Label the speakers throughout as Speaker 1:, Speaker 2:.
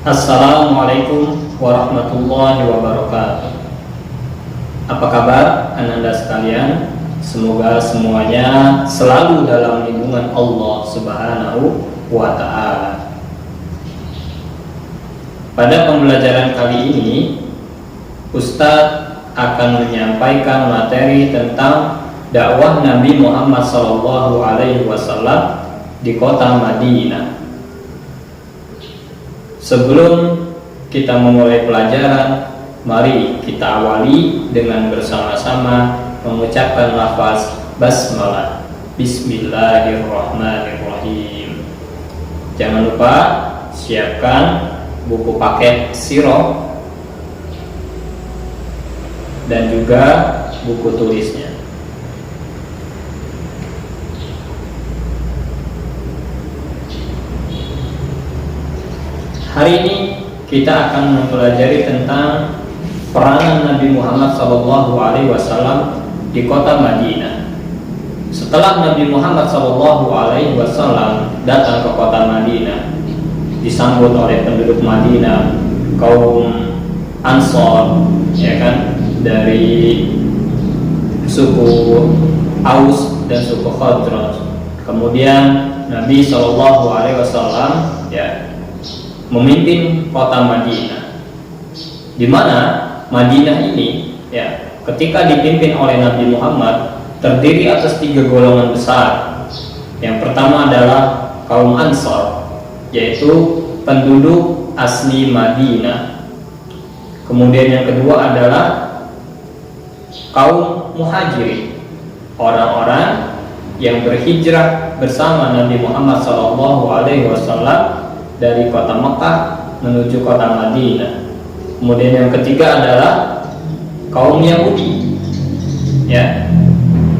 Speaker 1: Assalamualaikum warahmatullahi wabarakatuh. Apa kabar Ananda sekalian? Semoga semuanya selalu dalam lindungan Allah Subhanahu wa Ta'ala. Pada pembelajaran kali ini, Ustadz akan menyampaikan materi tentang dakwah Nabi Muhammad SAW di kota Madinah. Sebelum kita memulai pelajaran, mari kita awali dengan bersama-sama mengucapkan lafaz basmalah. Bismillahirrahmanirrahim. Jangan lupa siapkan buku paket sirop dan juga buku tulisnya. Hari ini kita akan mempelajari tentang peranan Nabi Muhammad SAW di kota Madinah. Setelah Nabi Muhammad SAW datang ke kota Madinah, disambut oleh penduduk Madinah, kaum Ansor, ya kan, dari suku Aus dan suku Khazraj. Kemudian Nabi SAW memimpin kota Madinah, di mana Madinah ini ketika dipimpin oleh Nabi Muhammad terdiri atas 3 golongan besar. Yang pertama adalah kaum Ansor, yaitu penduduk asli Madinah. Kemudian yang kedua adalah kaum Muhajirin, orang-orang yang berhijrah bersama Nabi Muhammad SAW dari kota Mekah menuju kota Madinah. Kemudian yang ketiga adalah kaum Yahudi,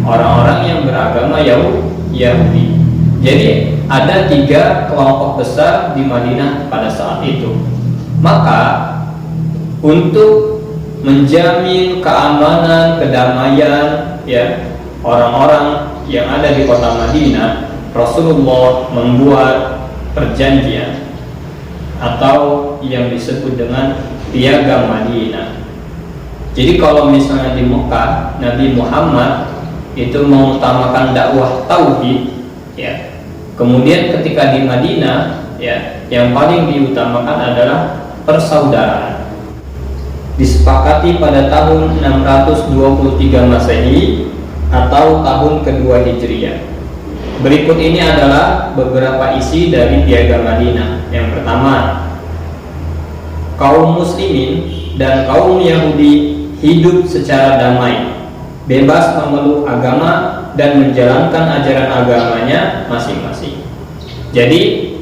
Speaker 1: orang-orang yang beragama Yahudi. Jadi ada 3 kelompok besar di Madinah pada saat itu. Maka untuk menjamin keamanan, kedamaian orang-orang yang ada di kota Madinah, Rasulullah membuat perjanjian atau yang disebut dengan Piagam Madinah. Jadi kalau misalnya di Mekah Nabi Muhammad itu mengutamakan dakwah tauhid, kemudian ketika di Madinah yang paling diutamakan adalah persaudaraan. Disepakati pada tahun 623 Masehi atau tahun kedua Hijriah. Berikut ini adalah beberapa isi dari Piagam Madinah. Yang pertama, kaum muslimin dan kaum Yahudi hidup secara damai, bebas memeluk agama dan menjalankan ajaran agamanya masing-masing. Jadi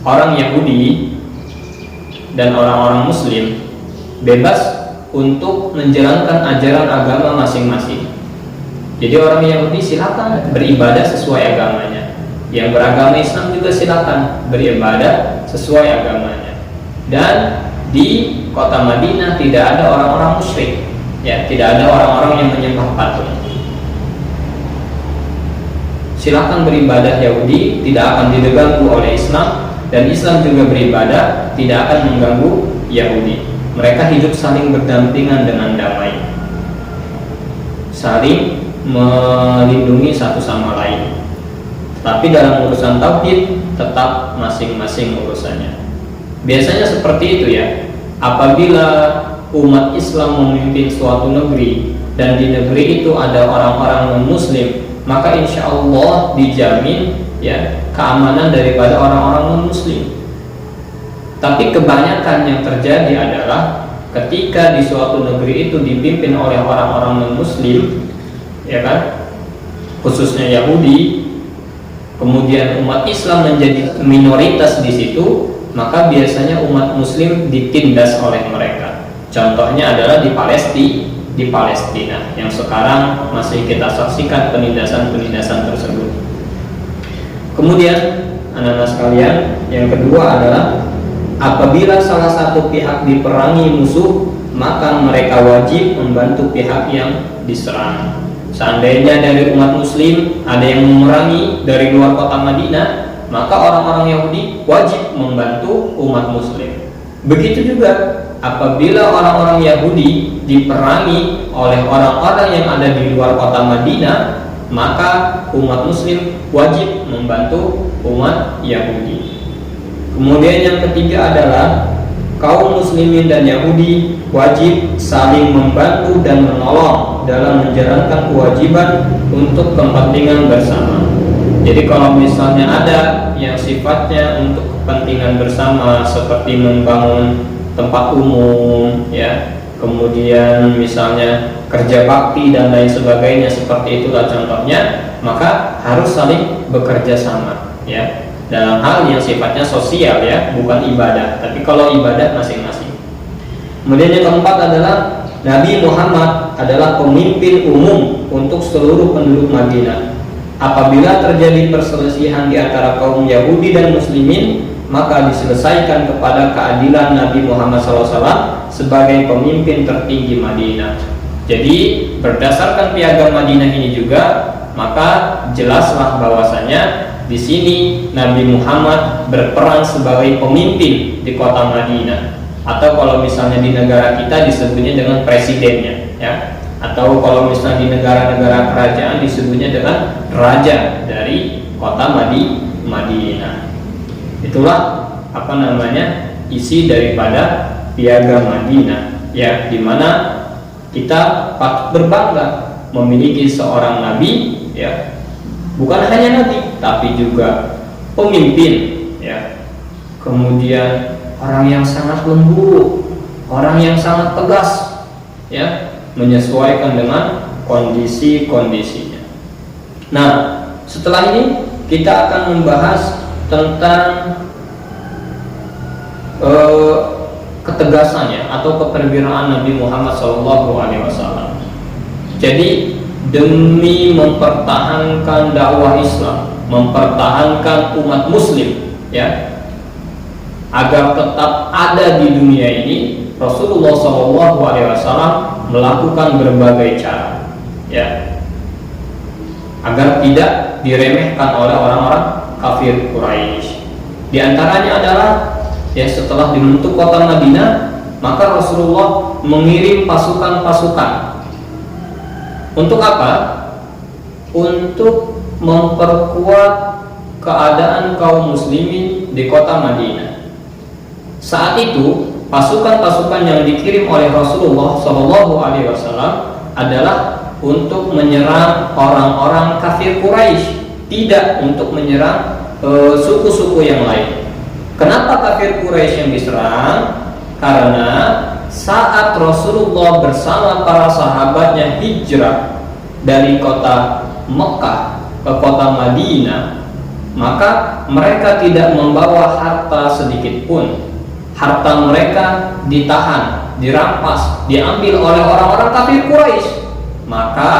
Speaker 1: orang Yahudi dan orang-orang Muslim bebas untuk menjalankan ajaran agama masing-masing. Jadi orang Yahudi silakan beribadah sesuai agamanya. Yang beragama Islam juga silakan beribadah sesuai agamanya. Dan di kota Madinah tidak ada orang-orang musyrik, tidak ada orang-orang yang menyembah patung. Silakan beribadah Yahudi, tidak akan diganggu oleh Islam, dan Islam juga beribadah tidak akan mengganggu Yahudi. Mereka hidup saling berdampingan dengan damai, saling melindungi satu sama lain. Tapi dalam urusan tauhid tetap masing-masing urusannya. Biasanya seperti itu apabila umat Islam memimpin suatu negeri dan di negeri itu ada orang-orang non-muslim, maka insya Allah dijamin keamanan daripada orang-orang non-muslim. Tapi kebanyakan yang terjadi adalah ketika di suatu negeri itu dipimpin oleh orang-orang non-muslim, khususnya Yahudi, kemudian umat Islam menjadi minoritas di situ, maka biasanya umat Muslim ditindas oleh mereka. Contohnya adalah di Palestina yang sekarang masih kita saksikan penindasan tersebut. Kemudian anak-anak sekalian, yang kedua adalah apabila salah satu pihak diperangi musuh, maka mereka wajib membantu pihak yang diserang. Seandainya dari umat Muslim ada yang memerangi dari luar kota Madinah, maka orang-orang Yahudi wajib membantu umat Muslim. Begitu juga apabila orang-orang Yahudi diperangi oleh orang-orang yang ada di luar kota Madinah, maka umat muslim wajib membantu umat Yahudi. Kemudian yang ketiga adalah kaum muslimin dan Yahudi wajib saling membantu dan menolong dalam menjalankan kewajiban untuk kepentingan bersama. Jadi kalau misalnya ada yang sifatnya untuk kepentingan bersama seperti membangun tempat umum, ya, kemudian misalnya kerja bakti dan lain sebagainya, seperti itulah contohnya, maka harus saling bekerja sama, ya, dalam hal yang sifatnya sosial, ya, bukan ibadah. Tapi kalau ibadah masing-masing. Kemudian yang keempat adalah Nabi Muhammad adalah pemimpin umum untuk seluruh penduduk Madinah. Apabila terjadi perselisihan di antara kaum Yahudi dan Muslimin, maka diselesaikan kepada keadilan Nabi Muhammad SAW sebagai pemimpin tertinggi Madinah. Jadi berdasarkan piagam Madinah ini juga, maka jelaslah bahwasanya di sini Nabi Muhammad berperan sebagai pemimpin di kota Madinah, atau kalau misalnya di negara kita disebutnya dengan presidennya, ya. Atau kalau misalnya di negara-negara kerajaan disebutnya dengan raja dari kota Madinah. Itulah isi daripada piagam Madinah, ya, dimana kita patut berbangga memiliki seorang nabi, ya, bukan hanya nabi tapi juga pemimpin, ya, kemudian orang yang sangat lembut, orang yang sangat tegas, ya, menyesuaikan dengan kondisi-kondisinya. Nah, setelah ini kita akan membahas tentang ketegasannya atau keperwiraan Nabi Muhammad SAW. Jadi demi mempertahankan dakwah Islam, mempertahankan umat Muslim, ya, agar tetap ada di dunia ini, Rasulullah SAW melakukan berbagai cara, ya, agar tidak diremehkan oleh orang-orang kafir Quraisy. Di antaranya adalah, ya, setelah dibentuk kota Madinah, maka Rasulullah mengirim pasukan-pasukan. Untuk apa? Untuk memperkuat keadaan kaum muslimin di kota Madinah. Saat itu pasukan-pasukan yang dikirim oleh Rasulullah SAW adalah untuk menyerang orang-orang kafir Quraisy, tidak untuk menyerang suku-suku yang lain. Kenapa kafir Quraisy yang diserang? Karena saat Rasulullah bersama para sahabatnya hijrah dari kota Mekah ke kota Madinah, maka mereka tidak membawa harta sedikit pun. Harta mereka ditahan, dirampas, diambil oleh orang-orang kafir Quraisy. Maka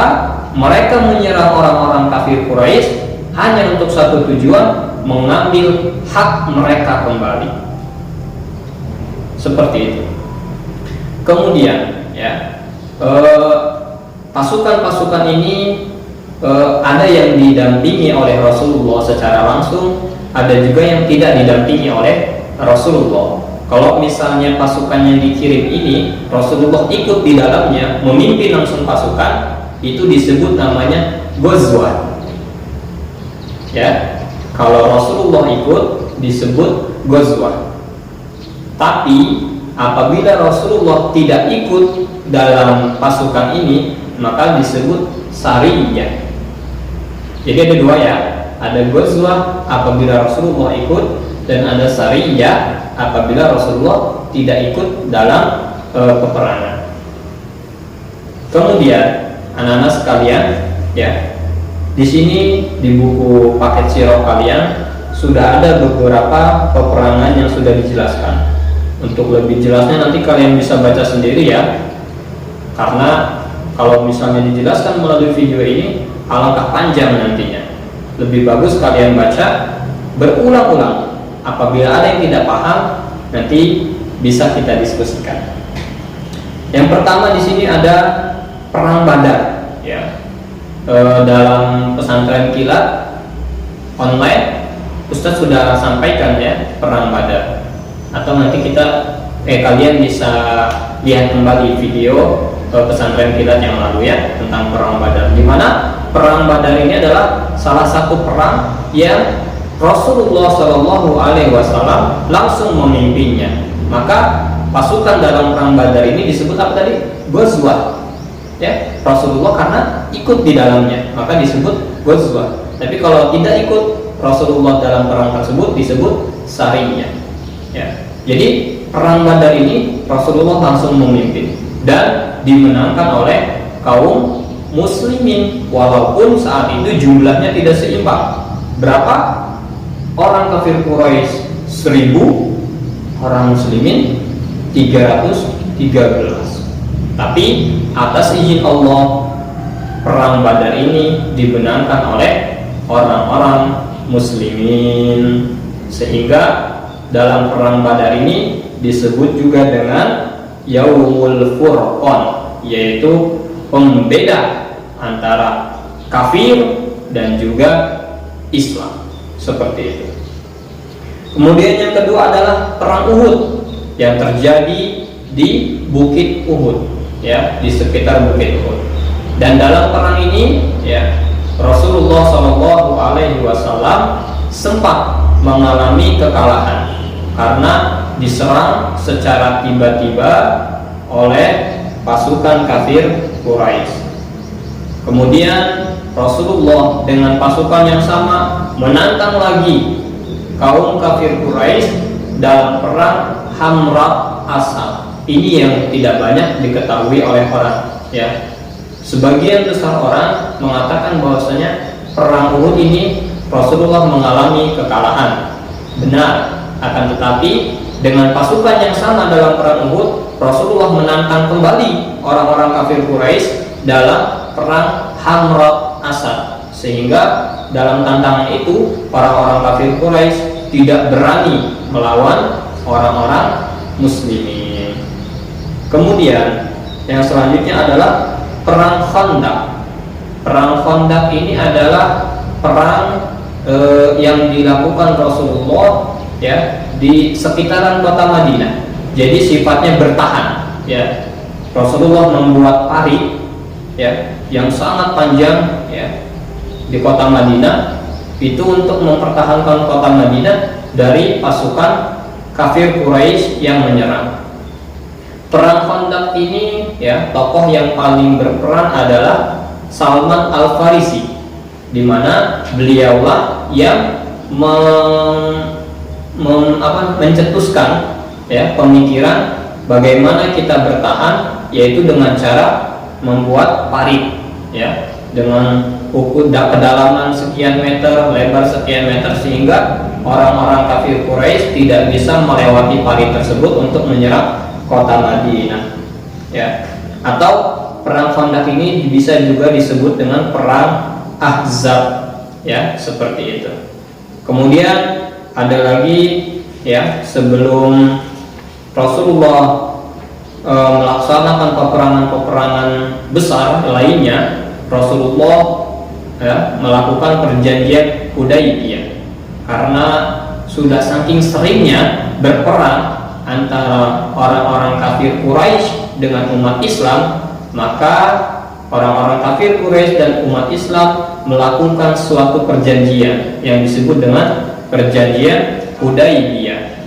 Speaker 1: mereka menyerang orang-orang kafir Quraisy hanya untuk satu tujuan, mengambil hak mereka kembali. Seperti itu. Kemudian, ya, pasukan-pasukan ini ada yang didampingi oleh Rasulullah secara langsung, ada juga yang tidak didampingi oleh Rasulullah. Kalau misalnya pasukan yang dikirim ini Rasulullah ikut di dalamnya, memimpin langsung pasukan, itu disebut namanya ghazwah. Ya, kalau Rasulullah ikut disebut ghazwah. Tapi apabila Rasulullah tidak ikut dalam pasukan ini, maka disebut sariyah. Jadi ada dua, ya, ada ghazwah apabila Rasulullah ikut, dan ada sariyah apabila Rasulullah tidak ikut dalam peperangan. Kemudian anak-anak sekalian, ya, di sini di buku paket sirah kalian sudah ada beberapa peperangan yang sudah dijelaskan. Untuk lebih jelasnya nanti kalian bisa baca sendiri, ya, karena kalau misalnya dijelaskan melalui video ini alangkah panjang nantinya. Lebih bagus kalian baca berulang-ulang. Apabila ada yang tidak paham, nanti bisa kita diskusikan. Yang pertama di sini ada perang Badar, ya. Dalam pesantren kilat online, Ustadz sudah sampaikan, ya, perang Badar. Atau nanti kita kalian bisa lihat kembali video pesantren kilat yang lalu ya, tentang perang Badar, di mana perang Badar ini adalah salah satu perang yang Rasulullah Shallallahu Alaihi Wasallam langsung memimpinnya. Maka pasukan dalam perang Badar ini disebut apa tadi? Ghazwah. Ya, Rasulullah karena ikut di dalamnya, maka disebut Ghazwah. Tapi kalau tidak ikut Rasulullah dalam perang tersebut disebut Sariyah. Ya. Jadi perang Badar ini Rasulullah langsung memimpin dan dimenangkan oleh kaum muslimin, walaupun saat itu jumlahnya tidak seimbang. Berapa? Orang kafir Quraisy 1000, orang muslimin 313. Tapi atas izin Allah, perang Badar ini dimenangkan oleh orang-orang muslimin, sehingga dalam perang Badar ini disebut juga dengan Yaumul Furqan, yaitu pembeda antara kafir dan juga Islam, seperti itu. Kemudian yang kedua adalah perang Uhud yang terjadi di Bukit Uhud, ya, di sekitar Bukit Uhud. Dan dalam perang ini, ya, Rasulullah Shallallahu Alaihi Wasallam sempat mengalami kekalahan karena diserang secara tiba-tiba oleh pasukan kafir Quraisy. Kemudian Rasulullah dengan pasukan yang sama menantang lagi kaum kafir Quraisy dalam perang Hamrat Asad. Ini yang tidak banyak diketahui oleh orang, ya. Sebagian besar orang mengatakan bahwasanya perang Uhud ini Rasulullah mengalami kekalahan. Benar, akan tetapi dengan pasukan yang sama dalam perang Uhud, Rasulullah menantang kembali orang-orang kafir Quraisy dalam perang Hamrat Asad, sehingga dalam tantangan itu orang-orang kafir Quraisy tidak berani melawan orang-orang muslimin. Kemudian yang selanjutnya adalah perang Khandaq. Perang Khandaq ini adalah perang yang dilakukan Rasulullah, ya, di sekitaran kota Madinah. Jadi sifatnya bertahan, ya. Rasulullah membuat parit, ya, yang sangat panjang, ya, di kota Madinah itu untuk mempertahankan kota Madinah dari pasukan kafir Quraisy yang menyerang. Perang Khandaq ini, ya, tokoh yang paling berperan adalah Salman Al-Farisi, di mana beliaulah yang mencetuskan, ya, pemikiran bagaimana kita bertahan, yaitu dengan cara membuat parit, ya, dengan kedalaman sekian meter, lebar sekian meter, sehingga orang-orang kafir Quraisy tidak bisa melewati parit tersebut untuk menyerang kota Madinah, ya. Atau perang Khandaq ini bisa juga disebut dengan perang Ahzab, ya, seperti itu. Kemudian ada lagi, ya, sebelum Rasulullah melaksanakan peperangan-peperangan besar lainnya, Rasulullah, ya, melakukan perjanjian Hudaybiyah karena sudah saking seringnya berperang antara orang-orang kafir Quraisy dengan umat Islam, maka orang-orang kafir Quraisy dan umat Islam melakukan suatu perjanjian yang disebut dengan perjanjian Hudaybiyah.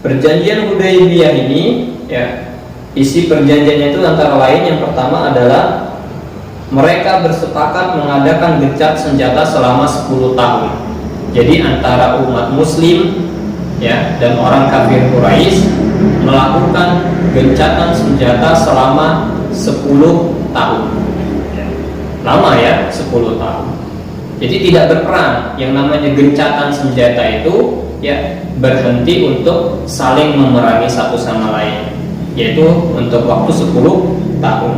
Speaker 1: Perjanjian Hudaybiyah ini, ya, isi perjanjiannya itu antara lain yang pertama adalah mereka bersepakat mengadakan gencatan senjata selama 10 tahun. Jadi antara umat muslim, ya, dan orang kafir Quraisy melakukan gencatan senjata selama 10 tahun. Lama, ya, 10 tahun. Jadi tidak berperang. Yang namanya gencatan senjata itu, ya, berhenti untuk saling memerangi satu sama lain, yaitu untuk waktu 10 tahun.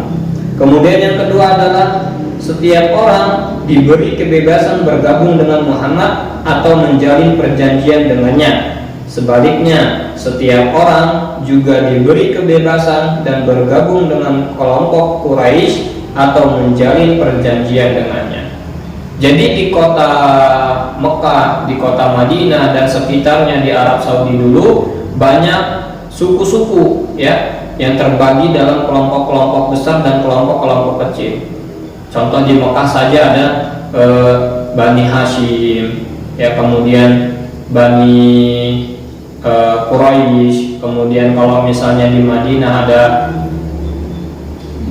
Speaker 1: Kemudian yang kedua adalah setiap orang diberi kebebasan bergabung dengan Muhammad atau menjalin perjanjian dengannya. Sebaliknya, setiap orang juga diberi kebebasan dan bergabung dengan kelompok Quraisy atau menjalin perjanjian dengannya. Jadi di kota Mekah, di kota Madinah dan sekitarnya di Arab Saudi dulu banyak suku-suku ya yang terbagi dalam kelompok-kelompok besar dan kelompok-kelompok kecil. Contoh di Mekah saja ada Bani Hashim, ya, kemudian Bani Quraisy, kemudian kalau misalnya di Madinah ada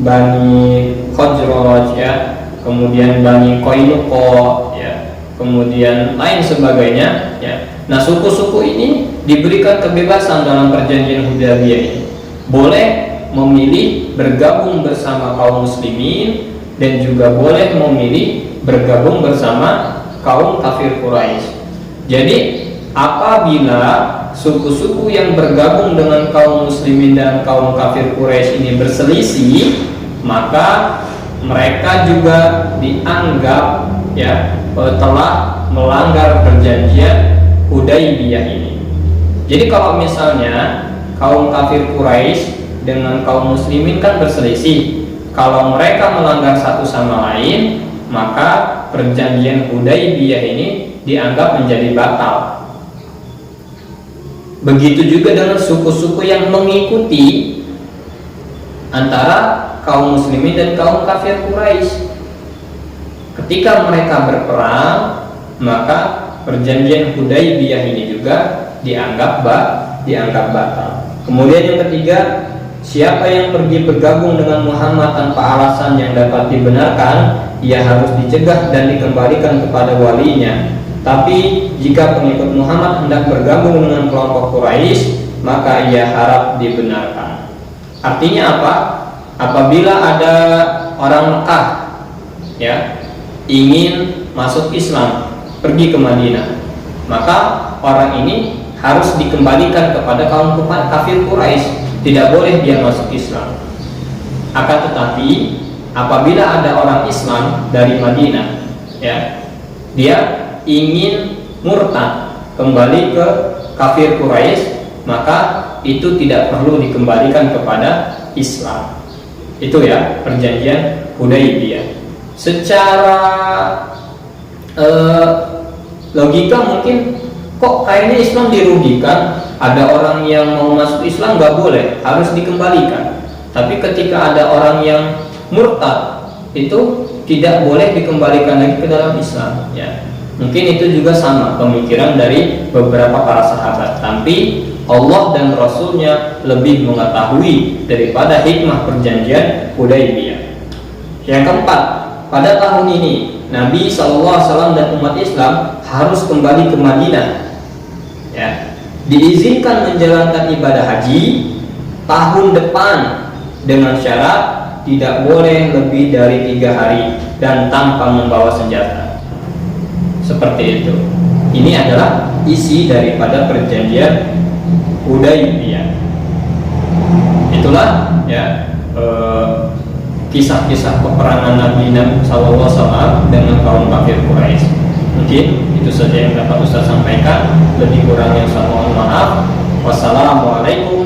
Speaker 1: Bani Khazraj, ya, kemudian Bani Qainuqa, ya, kemudian lain sebagainya, ya. Nah, suku-suku ini diberikan kebebasan dalam perjanjian Hudaybiyah ini. Boleh memilih bergabung bersama kaum muslimin dan juga boleh memilih bergabung bersama kaum kafir Quraisy. Jadi apabila suku-suku yang bergabung dengan kaum muslimin dan kaum kafir Quraisy ini berselisih, maka mereka juga dianggap ya telah melanggar perjanjian Hudaybiyah ini. Jadi kalau misalnya kaum kafir Quraisy dengan kaum muslimin kan berselisih, kalau mereka melanggar satu sama lain, maka perjanjian Hudaybiyah ini dianggap menjadi batal. Begitu juga dengan suku-suku yang mengikuti antara kaum muslimin dan kaum kafir Quraisy. Ketika mereka berperang, maka perjanjian Hudaybiyah ini juga dianggap batal. Kemudian yang ketiga, siapa yang pergi bergabung dengan Muhammad tanpa alasan yang dapat dibenarkan, ia harus dicegah dan dikembalikan kepada walinya. Tapi jika pengikut Muhammad hendak bergabung dengan kelompok Quraisy, maka ia harap dibenarkan. Artinya apa? Apabila ada orang Mekah ya ingin masuk Islam, pergi ke Madinah, maka orang ini harus dikembalikan kepada kaum kafir Quraisy. Tidak boleh dia masuk Islam. Akan tetapi apabila ada orang Islam dari Madinah, ya, dia ingin murtad kembali ke kafir Quraisy, maka itu tidak perlu dikembalikan kepada Islam. Itu ya perjanjian Hudaybiyah. Secara logika mungkin kok kayaknya Islam dirugikan, ada orang yang mau masuk Islam nggak boleh, harus dikembalikan. Tapi ketika ada orang yang murtad, itu tidak boleh dikembalikan lagi ke dalam Islam, ya. Mungkin itu juga sama pemikiran dari beberapa para sahabat. Tapi Allah dan Rasulnya lebih mengetahui daripada hikmah perjanjian Hudaybiyah. Yang keempat, pada tahun ini Nabi SAW dan umat Islam harus kembali ke Madinah, ya. Diizinkan menjalankan ibadah haji tahun depan dengan syarat tidak boleh lebih dari 3 hari dan tanpa membawa senjata. Seperti itu. Ini adalah isi daripada perjanjian Hudaybiyah. Itulah ya kisah-kisah peperangan Nabi SAW dengan kaum kafir Quraisy. Mungkin itu saja yang dapat Ustaz sampaikan. Lebih kurangnya saya mohon maaf. Wassalamualaikum